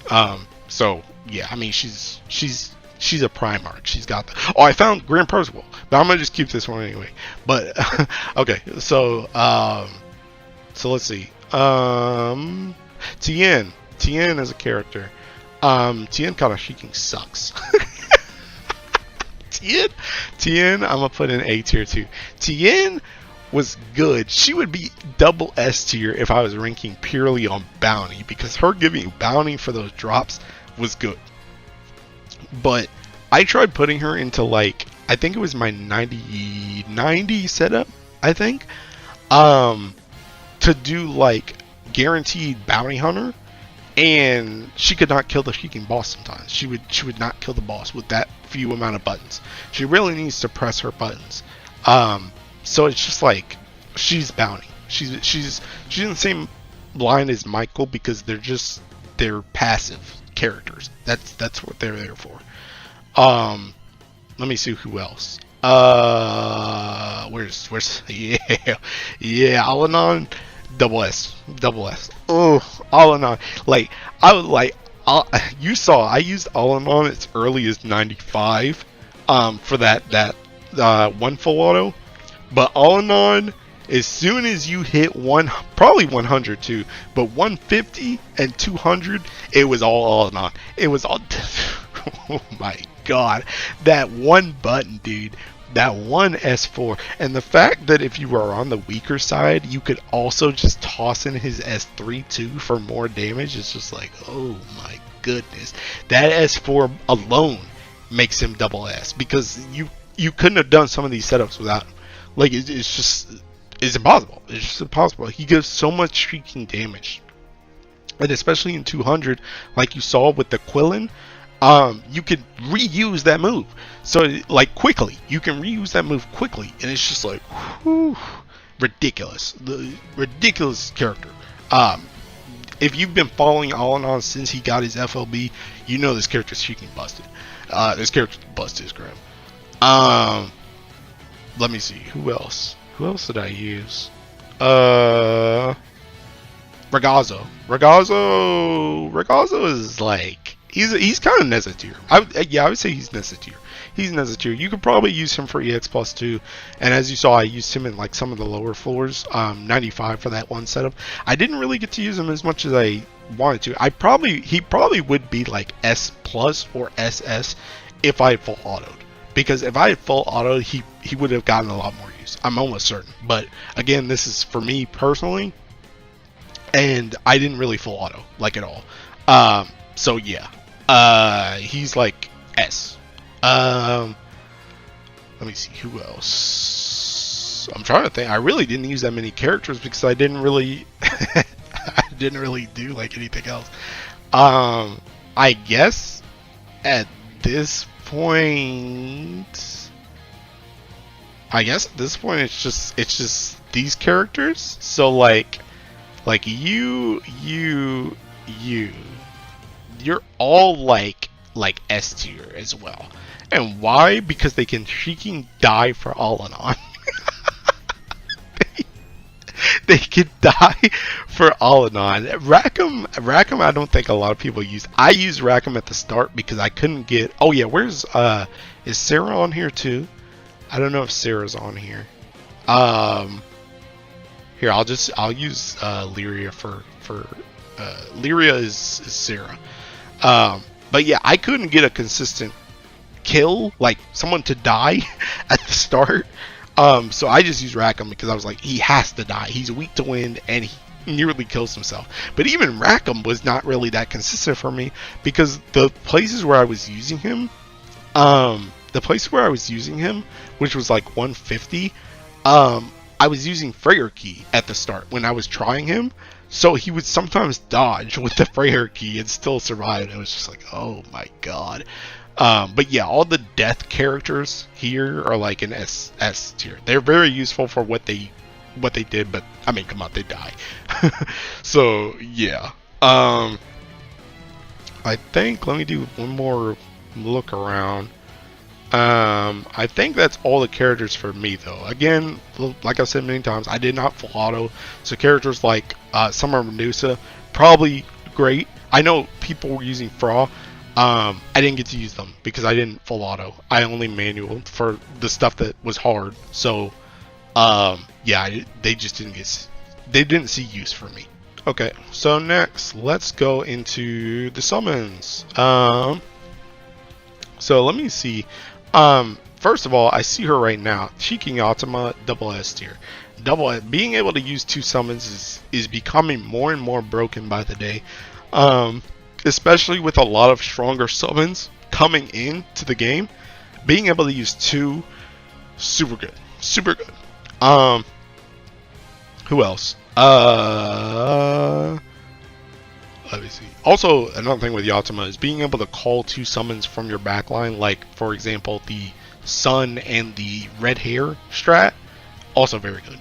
So yeah, I mean she's a Primarch. She's got the, I found Grand Percival, but I'm gonna just keep this one anyway. But okay, so let's see. Tien as a character. Tien kind of freaking sucks. Tien, I'm gonna put in A tier too. Tien was good. She would be double S tier if I was ranking purely on bounty, because her giving bounty for those drops was good. But I tried putting her into, like, I think it was my 90 setup, I think, to do like guaranteed bounty hunter, and she could not kill the freaking boss sometimes. She would not kill the boss with that few amount of buttons. She really needs to press her buttons. So it's just like, she's bounty. She's in the same line as Michael because they're passive characters. That's what they're there for. Let me see who else. Where's yeah, Alanaan, double S. Oh, Alanaan. Like, you saw I used Alanaan as early as 95 for that one full auto, but Alanaan, as soon as you hit probably 100 too, but 150 and 200, it was all Alanaan. It was all oh my god, that one button, dude. That one S4, and the fact that if you were on the weaker side, you could also just toss in his S3 too for more damage. It's just like, oh my goodness, that S4 alone makes him double S, because you couldn't have done some of these setups without him. Like, it's impossible. It's just impossible. He gives so much freaking damage. and especially in 200, like you saw with the Quilin, you can reuse that move. So like quickly, you can reuse that move quickly, and it's just like, whew, ridiculous. The ridiculous character. If you've been following Alanaan since he got his FLB, you know this character's freaking busted. This character busted his grip. Let me see. Who else? Who else did I use? Ragazzo. Ragazzo is like, he's kind of Nezha tier. I would say he's Nezha tier. He's Nezha tier. You could probably use him for EX plus 2, and as you saw, I used him in like some of the lower floors. 95 for that one setup. I didn't really get to use him as much as I wanted to. He probably would be like S plus or SS if I had full autoed. Because if I had full auto, he would have gotten a lot more use. I'm almost certain. But again, this is for me personally, and I didn't really full auto like at all. So yeah, he's like S. Let me see who else. I'm trying to think. I really didn't use that many characters because I didn't really, I didn't really do like anything else. I guess at this point, it's just these characters. So like you're all like S tier as well. And why? Because they can freaking die for Alanaan. They could die for Alanaan. Rackham I don't think a lot of people use. I used Rackham at the start because I couldn't get, oh yeah, where's is Sarah on here too? I don't know if Sarah's on here. Here I'll use Lyria for Lyria is Sarah. But yeah, I couldn't get a consistent kill, like someone to die at the start. So I just used Rackham because I was like, he has to die. He's weak to wind, and he nearly kills himself. But even Rackham was not really that consistent for me because the places where I was using him, which was like 150, I was using Freyr Key at the start when I was trying him. So he would sometimes dodge with the Freyr Key and still survive. It was just like, oh my god. But yeah, all the death characters here are like an S tier. They're very useful for what they did, but I mean, come on, they die. So yeah. I think, let me do one more look around. I think that's all the characters for me though. Again, like I've said many times, I did not full auto. So characters like Summer Medusa, probably great. I know people were using Fra. I didn't get to use them because I didn't full auto. I only manual for the stuff that was hard. So, yeah, they just didn't see use for me. Okay, so next, let's go into the summons. So let me see. First of all, I see her right now. Shiking Yatima, double S tier. Being able to use 2 summons is becoming more and more broken by the day. Especially with a lot of stronger summons coming into the game, being able to use 2, super good. Who else? Let me see. Also, another thing with Yatima is being able to call 2 summons from your backline, like for example the Sun and the Red Hare strat. Also very good.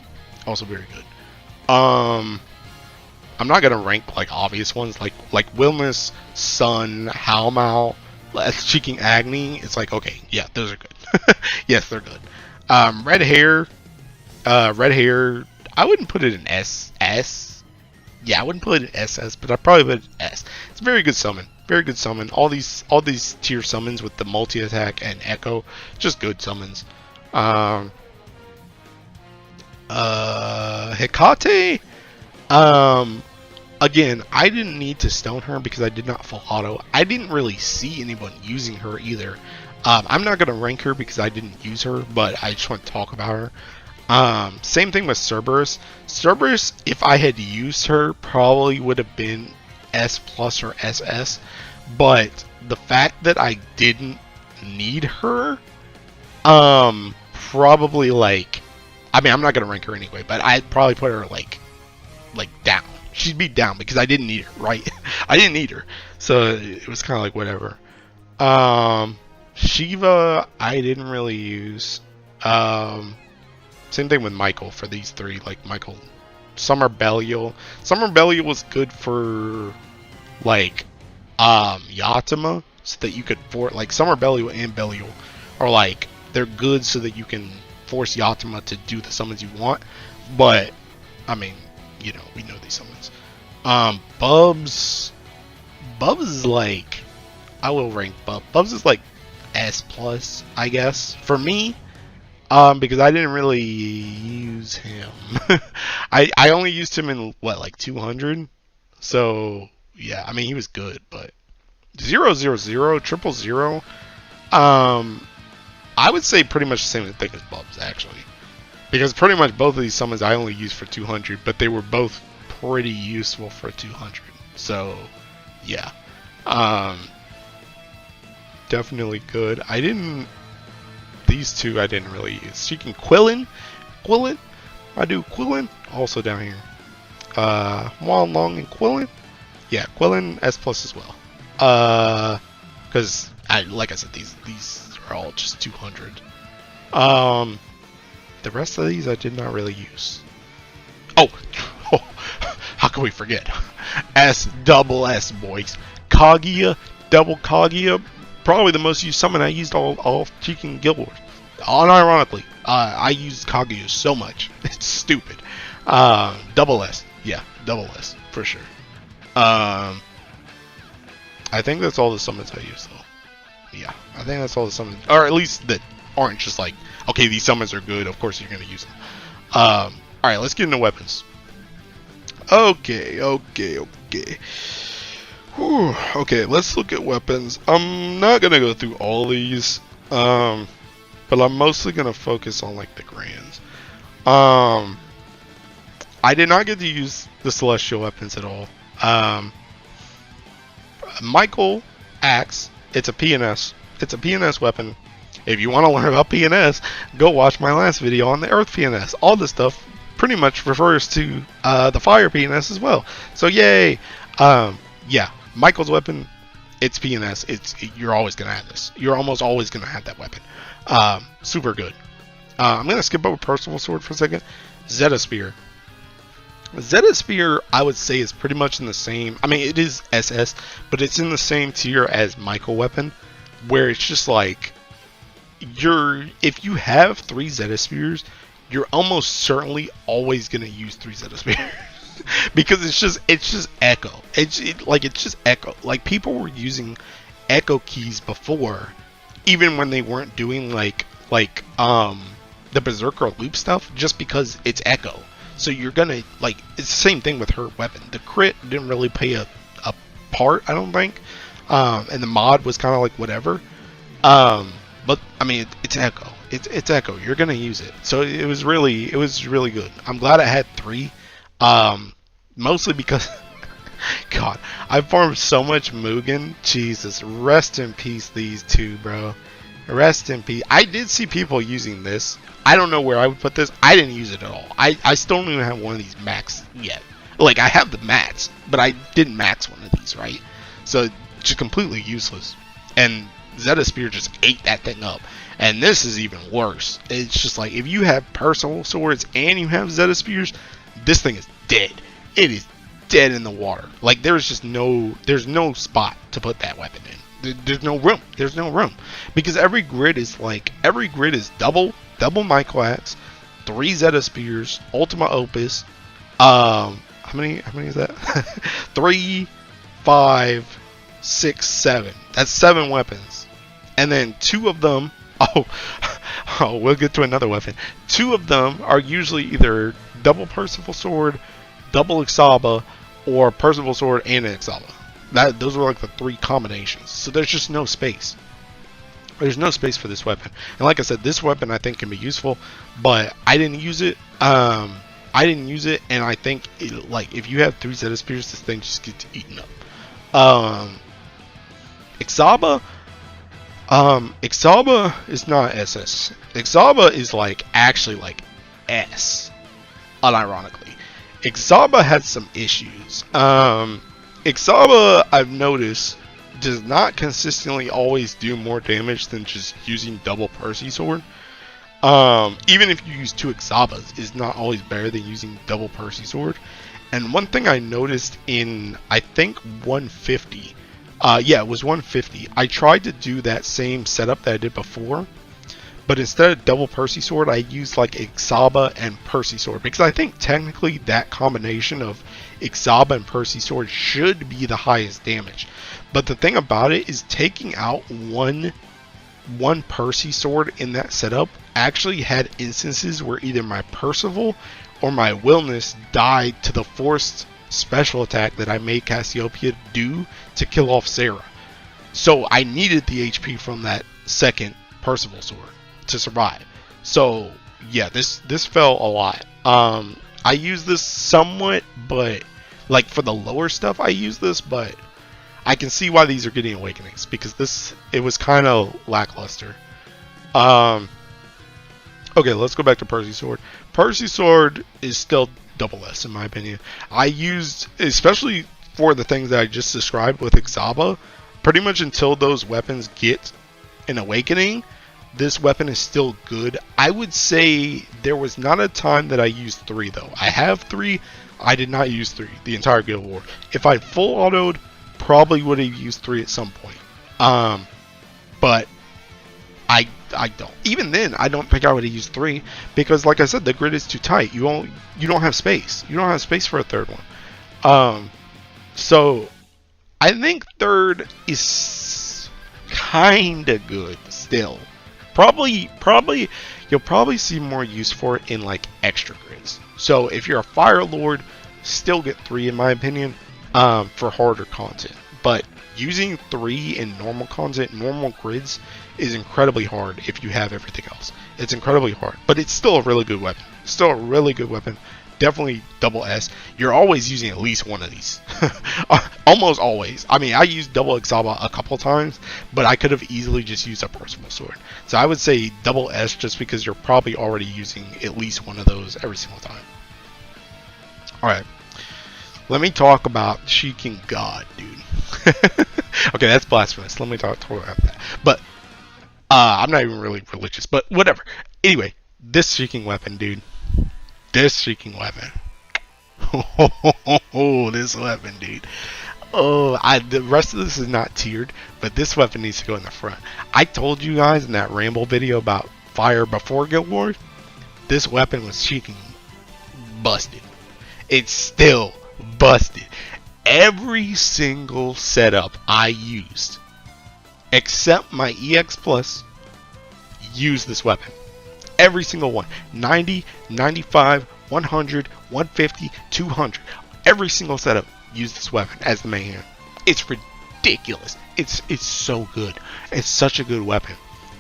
I'm not gonna rank like obvious ones like Wilnas, Sun, Halmal, Cheeking Agni. It's like, okay, yeah, those are good. Yes, they're good. Red Hare, I wouldn't put it in SS. Yeah, I wouldn't put it in SS, but I probably put it in S. It's a very good summon. All these tier summons with the multi attack and echo, just good summons. Hekate. Again, I didn't need to stone her because I did not full auto. I didn't really see anyone using her either. I'm not going to rank her because I didn't use her, but I just want to talk about her. Same thing with Cerberus. Cerberus, if I had used her, probably would have been S plus or SS. But the fact that I didn't need her, probably like, I mean, I'm not going to rank her anyway, but I'd probably put her like down. she'd be down because I didn't need her, right? I didn't need her, so it was kind of like whatever. Shiva, I didn't really use. Same thing with Michael for these three. Like Michael, Summer Belial. Summer Belial was good for like Yatima, so that you could like Summer Belial and Belial are like they're good so that you can force Yatima to do the summons you want. But I mean, you know, we know these summons. Bubs is like, I will rank Bubs is like S plus, I guess, for me. Because I didn't really use him. I only used him in what, like 200. So yeah, I mean he was good, but 000, 000, I would say pretty much the same thing as Bubs actually, because pretty much both of these summons I only used for 200, but they were both pretty useful for 200. So yeah, definitely good. These two I didn't really use. Seeking Quilin, I do Quilin also down here. Wild Long and Quilin, yeah, Quilin S plus as well. Because like I said, these are all just 200. The rest of these I did not really use. Oh, how can we forget? Double S boys, Kaguya, double Kaguya. Probably the most used summon I used all Cheeking Guild Wars. Unironically, I used Kaguya so much. It's stupid. Double S. Yeah, double S. For sure. I think that's all the summons I used, though. Yeah, I think that's all the summons. Or at least that aren't just like, okay, these summons are good, of course you're going to use them. Alright, let's get into weapons. Okay. Whew. Okay, let's look at weapons. I'm not gonna go through all these, but I'm mostly gonna focus on like the grands. I did not get to use the celestial weapons at all. Michael Axe, it's a PNS. It's a PNS weapon. If you want to learn about PNS, go watch my last video on the Earth PNS. All this stuff pretty much refers to the Fire PNS as well. So yay! Yeah. Michael's weapon, it's PNS. You're always gonna have this. You're almost always gonna have that weapon. Super good. I'm gonna skip over Percival Sword for a second. Zeta Spear. Zeta Spear, I would say, is pretty much in the same. I mean, it is SS, but it's in the same tier as Michael weapon, where it's just like if you have 3 Zeta Spears, you're almost certainly always gonna use 3 Zeta Spears. Because it's just echo. It's just echo. Like people were using echo keys before, even when they weren't doing like the Berserker loop stuff, just because it's echo. So you're gonna like it's the same thing with her weapon. The crit didn't really play a part, I don't think. And the mod was kind of like whatever. But I mean it's echo. It's echo. You're gonna use it. So it was really good. I'm glad I had 3. Mostly because God, I farmed so much Mugen. Jesus, rest in peace these two, bro. Rest in peace. I did see people using this. I don't know where I would put this. I didn't use it at all. I still don't even have one of these max yet. Like I have the max, but I didn't max one of these, right? So just completely useless. And Zeta Spear just ate that thing up. And this is even worse. It's just like if you have Percival Swords and you have Zeta Spears, this thing is dead. It is dead in the water. Like there's no spot to put that weapon in. There's no room. There's no room because every grid is double Michael Axe, 3 Zeta Spears, Ultima Opus. How many is that? 3, 5, 6, 7. That's 7 weapons, and then 2 of them. Oh, we'll get to another weapon. 2 of them are usually either double Percival Sword, double Ixaba, or Percival Sword and an Ixaba. Those are like the 3 combinations. So there's just no space. There's no space for this weapon. And like I said, this weapon I think can be useful, but I didn't use it. And I think like if you have 3 Zeta Spears, this thing just gets eaten up. Ixaba. Ixaba is not SS. Ixaba is like actually like S. Unironically, Ixaba has some issues. Ixaba, I've noticed, does not consistently always do more damage than just using double Percy Sword. Even if you use two Ixabas, is not always better than using double Percy Sword. And one thing I noticed in, I think 150, yeah, it was 150. I tried to do that same setup that I did before, but instead of double Percy Sword, I used like Ixaba and Percy Sword, because I think technically that combination of Ixaba and Percy Sword should be the highest damage. But the thing about it is, taking out one Percy Sword in that setup actually had instances where either my Percival or my Wilnas died to the forced special attack that I made Cassiopeia do to kill off Sarah. So I needed the HP from that second Percival Sword to survive. So yeah, this fell a lot. I use this somewhat, but like for the lower stuff I use this, but I can see why these are getting awakenings, because it was kind of lackluster. Okay, let's go back to Percy Sword. Percy Sword is still double S in my opinion. I used, especially for the things that I just described with Ixaba, pretty much until those weapons get an awakening, this weapon is still good. I would say there was not a time that I used 3 though. I have 3, I did not use 3 the entire Guild War. If I full autoed, probably would have used 3 at some point. But I don't. Even then, I don't think I would have used 3, because like I said, the grid is too tight. You don't have space. You don't have space for a third one. So I think third is kinda good still. Probably you'll probably see more use for it in like extra grids. So if you're a Fire Lord, still get 3 in my opinion, for harder content. But using 3 in normal content, normal grids, is incredibly hard if you have everything else. It's incredibly hard, but it's still a really good weapon. Still a really good weapon. Definitely double S. You're always using at least one of these. Almost always. I mean, I used double Ixaba a couple times, but I could have easily just used a Percival Sword. So I would say double S, just because you're probably already using at least one of those every single time. Alright. Let me talk about Shrieking God, dude. Okay, that's blasphemous. Let me talk about that. But I'm not even really religious, but whatever. Anyway, this Shrieking weapon, dude. This Shrieking weapon. Oh, this weapon, dude. Oh, the rest of this is not tiered, but this weapon needs to go in the front. I told you guys in that ramble video about fire before Guild Wars, this weapon was Shrieking busted. It's still busted. Every single setup I used, except my EX Plus, use this weapon. Every single one. 90, 95, 100, 150, 200. Every single setup use this weapon as the main hand. It's ridiculous. It's so good. It's such a good weapon.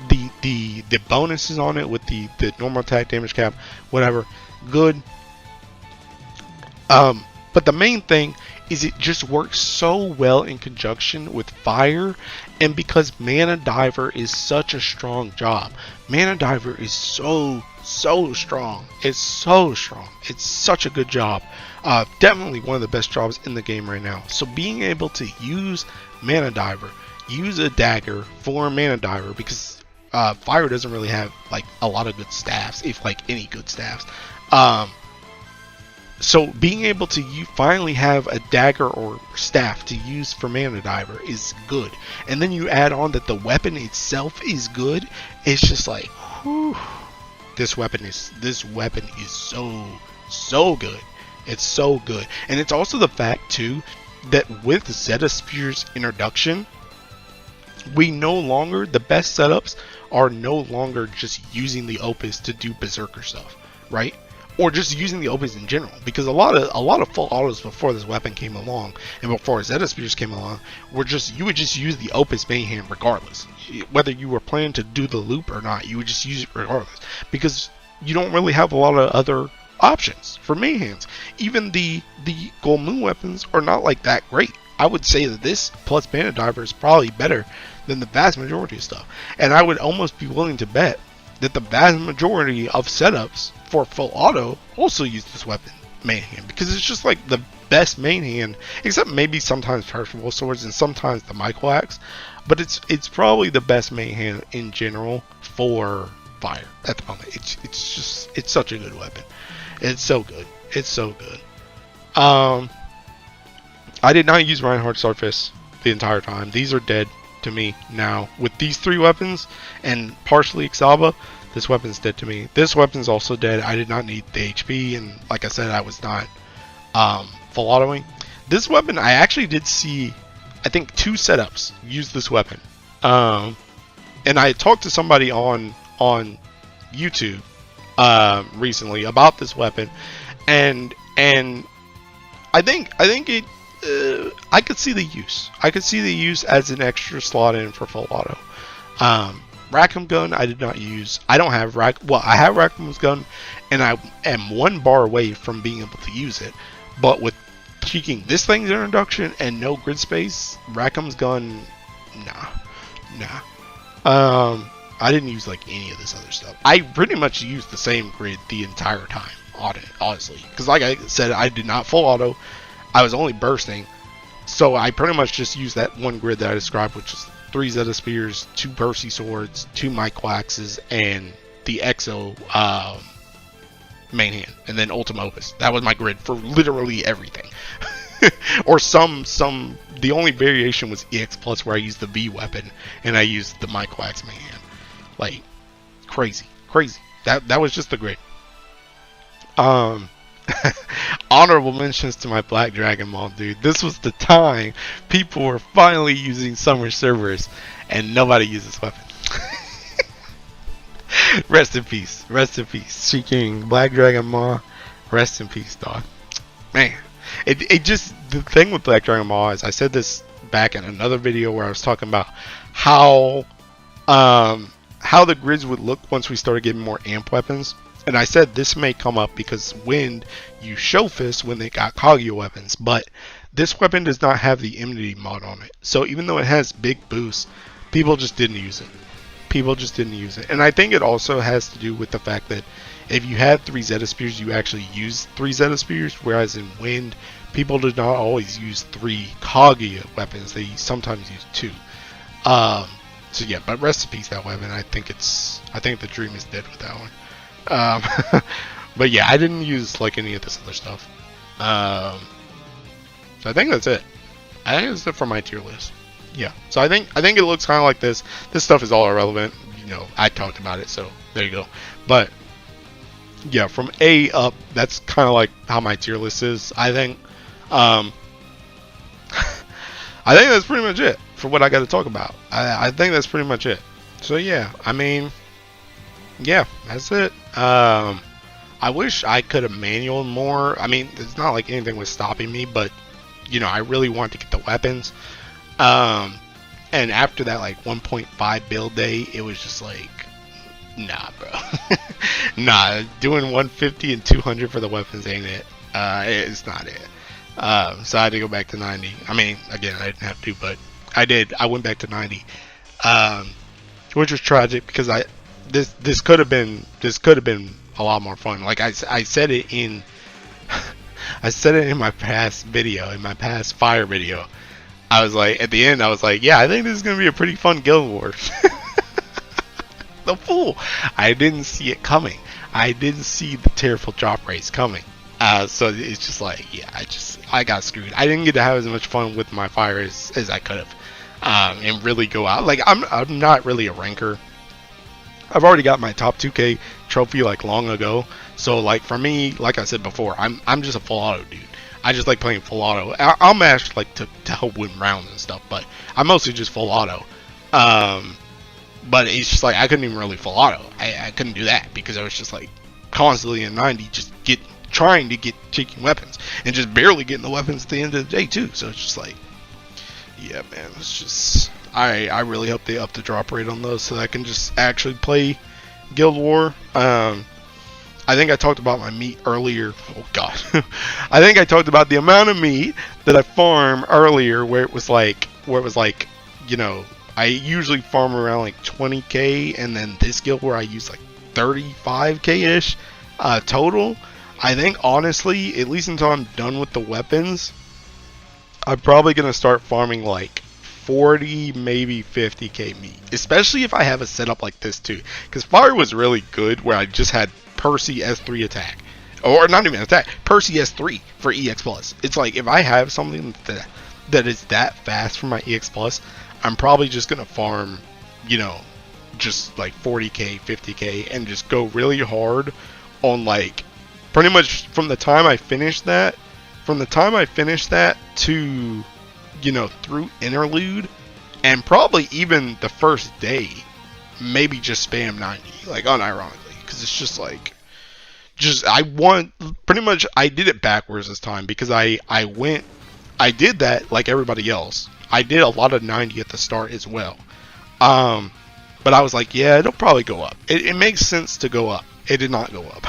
The bonuses on it with the normal attack, damage cap, whatever, good. But the main thing is it just works so well in conjunction with fire, and because Mana Diver is such a strong job. Mana Diver is so strong. It's so strong. It's such a good job. Definitely one of the best jobs in the game right now. So being able to use Mana Diver, use a dagger for Mana Diver, because fire doesn't really have like a lot of good staffs, if like any good staffs. So being able to finally have a dagger or staff to use for Mana Diver is good. And then you add on that the weapon itself is good. It's just like, whew, this weapon is so good. It's so good. And it's also the fact too that with Zeta Spear's introduction, the best setups are no longer just using the Opus to do berserker stuff, right? Or just using the Opus in general, because a lot of full autos before this weapon came along, and before Zeta Spears came along, you would just use the Opus main hand regardless, whether you were planning to do the loop or not. You would just use it regardless, because you don't really have a lot of other options for main hands. Even the Gold Moon weapons are not like that great. I would say that this plus Mana Diver is probably better than the vast majority of stuff, and I would almost be willing to bet that the vast majority of setups for full auto also use this weapon, main hand, because it's just like the best main hand, except maybe sometimes Percival Swords and sometimes the Michael Axe, but it's probably the best main hand in general for fire at the moment. It's such a good weapon. It's so good. It's so good. I did not use Reinhardt Swordfish the entire time. These are dead to me now. With these 3 weapons and partially Ixaba, this weapon's dead to me. This weapon's also dead. I did not need the HP, and like I said, I was not full autoing. This weapon, I actually did see, I think 2 setups use this weapon. And I talked to somebody on YouTube recently about this weapon, and I think it. I could see the use. I could see the use as an extra slot in for full auto. Rackham gun I did not use. I don't have I have Rackham's gun, and I am 1 bar away from being able to use it. But with cheeking this thing's introduction and no grid space, Rackham's gun, nah. I didn't use like any of this other stuff. I pretty much used the same grid the entire time on it, honestly, because like I said, I did not full auto. I was only bursting, so I pretty much just used that 1 grid that I described, which is 3 Zeta Spears, 2 Percy Swords, 2 Michael Axes, and the Exo main hand, and then Ultima Opus. That was my grid for literally everything. Or the only variation was EX Plus, where I used the V weapon and I used the Michael Axe main hand. Like, crazy. That was just the grid. Honorable mentions to my Black Dragon Ball, dude. This was the time people were finally using Summer Cerberus, and nobody used this weapon. Rest in peace. Seeking Black Dragon Ball. Rest in peace, dog. Man, it just, the thing with Black Dragon Ball is, I said this back in another video where I was talking about how the grids would look once we started getting more amp weapons. And I said this may come up because Wind used Show Fist when they got Kaguya weapons, but this weapon does not have the Enmity mod on it. So even though it has big boosts, people just didn't use it. And I think it also has to do with the fact that if you had 3 Zeta Spears, you actually use 3 Zeta Spears, whereas in Wind, people did not always use 3 Kaguya weapons. They sometimes use 2. So yeah, but rest in peace that weapon. I think the dream is dead with that one. But yeah, I didn't use like any of this other stuff. So I think that's it. I think that's it for my tier list. Yeah. So I think it looks kind of like this. This stuff is all irrelevant. You know, I talked about it, so there you go. But yeah, from A up, that's kind of like how my tier list is. I think. I think that's pretty much it for what I got to talk about. I think that's pretty much it. So yeah, I mean. Yeah, that's it. I wish I could have manualed more. I mean, it's not like anything was stopping me, but you know, I really want to get the weapons. And after that like 1.5 build day, it was just like, nah, bro. Nah, doing 150 and 200 for the weapons ain't it. It's not it. So I had to go back to 90. I mean, again, I didn't have to, but I did. I went back to 90. Which was tragic because this could have been a lot more fun. Like I said it in my past video, in my past fire video. I was like, at the end, I was like, yeah, I think this is gonna be a pretty fun guild war. The fool! I didn't see it coming. I didn't see the terrible drop rates coming. So it's just like, yeah, I got screwed. I didn't get to have as much fun with my fire as I could have, and really go out. Like I'm not really a ranker. I've already got my top 2K trophy like long ago. So like for me, like I said before, I'm just a full auto dude. I just like playing full auto. I'll mash like to help win rounds and stuff, but I'm mostly just full auto. But it's just like I couldn't even really full auto. I couldn't do that because I was just like constantly in 90, just trying to get cheeky weapons and just barely getting the weapons at the end of the day too. So it's just like, yeah, man, it's just. I really hope they up the drop rate on those so that I can just actually play Guild War. I think I talked about my meat earlier. Oh god. I think I talked about the amount of meat that I farm earlier where it was like, you know, I usually farm around like 20k, and then this Guild War I use like 35k-ish total. I think honestly, at least until I'm done with the weapons, I'm probably gonna start farming like 40, maybe 50k meat. Especially if I have a setup like this too. Because Fire was really good where I just had Percy S3 attack. Or not even attack, Percy S3 for EX Plus. It's like if I have something that is that fast for my EX Plus, I'm probably just gonna farm, you know, just like 40k, 50k, and just go really hard on like pretty much from the time I finish that, to, you know, through interlude, and probably even the first day, maybe just spam 90, like unironically, because it's just like, I want, pretty much I did it backwards this time because I did that like everybody else. I did a lot of 90 at the start as well. But I was like, yeah, it'll probably go up. It makes sense to go up. It did not go up.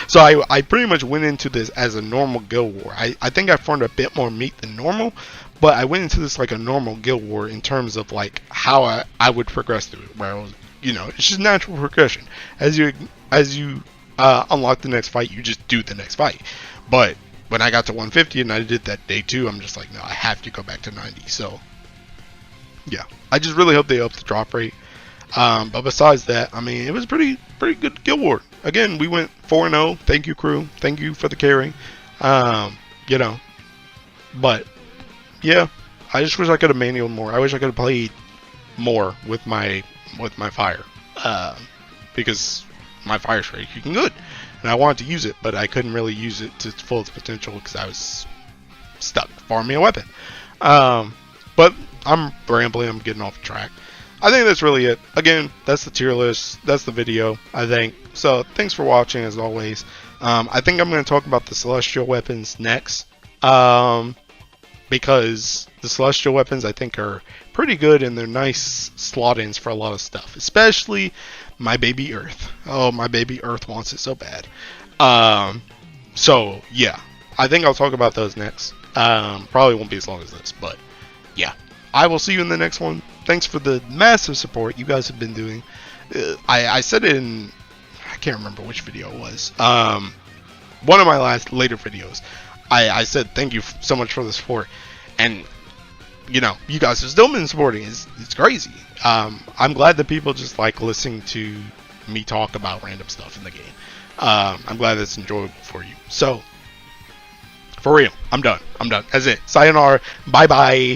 So I pretty much went into this as a normal guild war. I think I farmed a bit more meat than normal, but I went into this like a normal guild war in terms of like how I would progress through it. Where I was, you know, it's just natural progression. As you unlock the next fight, you just do the next fight. But when I got to 150 and I did that day 2, I'm just like, no, I have to go back to 90. So yeah, I just really hope they up the drop rate. But besides that, I mean, it was pretty good guild war. Again, we went 4-0. Thank you, crew. Thank you for the carry. You know, but yeah, I just wish I could have manualed more. I wish I could have played more with my fire, because my fire is freaking good, and I wanted to use it, but I couldn't really use it to its full potential because I was stuck farming a weapon. But I'm rambling. I'm getting off track. I think that's really it. Again, that's the tier list. That's the video, I think. So thanks for watching as always. I think I'm going to talk about the celestial weapons next, because the celestial weapons I think are pretty good and they're nice slot-ins for a lot of stuff, especially my baby Earth. Oh, my baby Earth wants it so bad. So yeah, I think I'll talk about those next. Probably won't be as long as this, but yeah, I will see you in the next one. Thanks for the massive support you guys have been doing. I said it in, I can't remember which video it was. One of my later videos. I said thank you so much for the support, and you know, you guys have still been supporting. It's crazy. I'm glad that people just like listening to me talk about random stuff in the game. I'm glad it's enjoyable for you. So for real, I'm done. That's it. Sayonara. Bye bye.